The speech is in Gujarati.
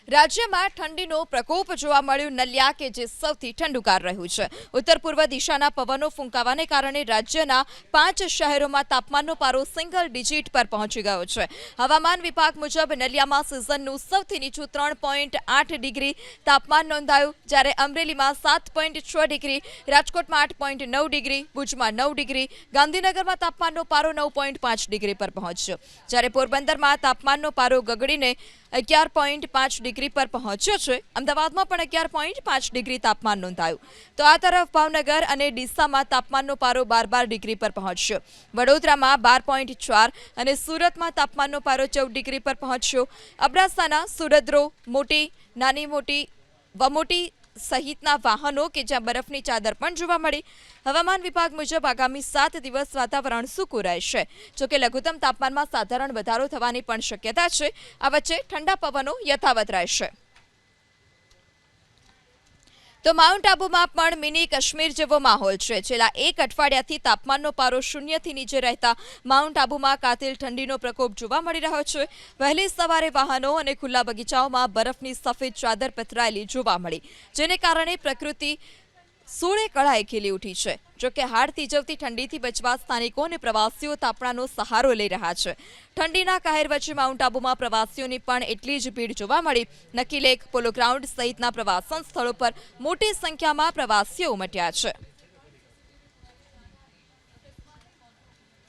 રાજ્યમાં ઠંડીનો પ્રકોપ જોવા મળ્યો નલિયા કે જે સૌથી ઠંડુગાર રહ્યું છે। ઉત્તર પૂર્વ દિશાના પવનો ફૂંકાવાને કારણે રાજ્યના 5 શહેરોમાં તાપમાનનો પારો સિંગલ ડિજિટ પર પહોંચી ગયો છે। હવામાન વિભાગ મુજબ નલિયામાં સિઝનનું સૌથી નીચું 3.8 ડિગ્રી તાપમાન નોંધાયું, જ્યારે અમરેલીમાં 7.6 ડિગ્રી, રાજકોટમાં 8.9 ડિગ્રી, ભુજમાં 9 ડિગ્રી, ગાંધીનગરમાં તાપમાનનો પારો 9.5 ડિગ્રી પર પહોંચ્યો, જ્યારે પોરબંદરમાં તાપમાનનો પારો ગગડીને 11.5 ડિગ્રી પર પહોંચ્યો છે। અમદાવાદમાં પણ 11.5 ડિગ્રી તાપમાન નોંધાયું। તો આ તરફ ભાવનગર અને ડીસામાં તાપમાનનો પારો 12 ડિગ્રી પર પહોંચ્યો, વડોદરામાં 12.4 અને સુરતમાં તાપમાનનો પારો 14 ડિગ્રી પર પહોંચ્યો। અબડાસાના સુરદ્રો, મોટી, નાની મોટી, વમોટી સહિતના વાહનો કે જ્યાં બરફની ચાદર પણ જોવા મળી। હવામાન વિભાગ મુજબ આગામી 7 દિવસ વાતાવરણ સૂકું રહેશે, જોકે લઘુત્તમ તાપમાનમાં સાધારણ વધારો થવાની પણ શક્યતા છે। આ વચ્ચે ઠંડા પવનો યથાવત રહેશે। તો માઉન્ટ આબુમાં પણ મિની કાશ્મીર જેવો માહોલ છે। છેલ્લા 1 અઠવાડિયાથી તાપમાનનો પારો શૂન્યથી નીચે રહેતા માઉન્ટ આબુમાં કાતિલ ઠંડીનો પ્રકોપ જોવા મળી રહ્યો છે। વહેલી સવારે વાહનો અને ખુલ્લા બગીચાઓમાં બરફની સફેદ ચાદર પથરાયેલી જોવા મળી, જેને કારણે પ્રકૃતિ સોળે કળાએ ખીલી ઉઠી છે। જોકે હાડ થીજવતી ઠંડીથી બચવા સ્થાનિકો અને પ્રવાસીઓ તાપણાનો સહારો લઈ રહ્યા છે। ઠંડીના કહેર વચ્ચે માઉન્ટ આબુમાં પ્રવાસીઓની પણ એટલી જ ભીડ જોવા મળી। નકી લેક, પોલો ગ્રાઉન્ડ સહિતના પ્રવાસન સ્થળો પર મોટી સંખ્યામાં પ્રવાસીઓ ઉમટ્યા છે।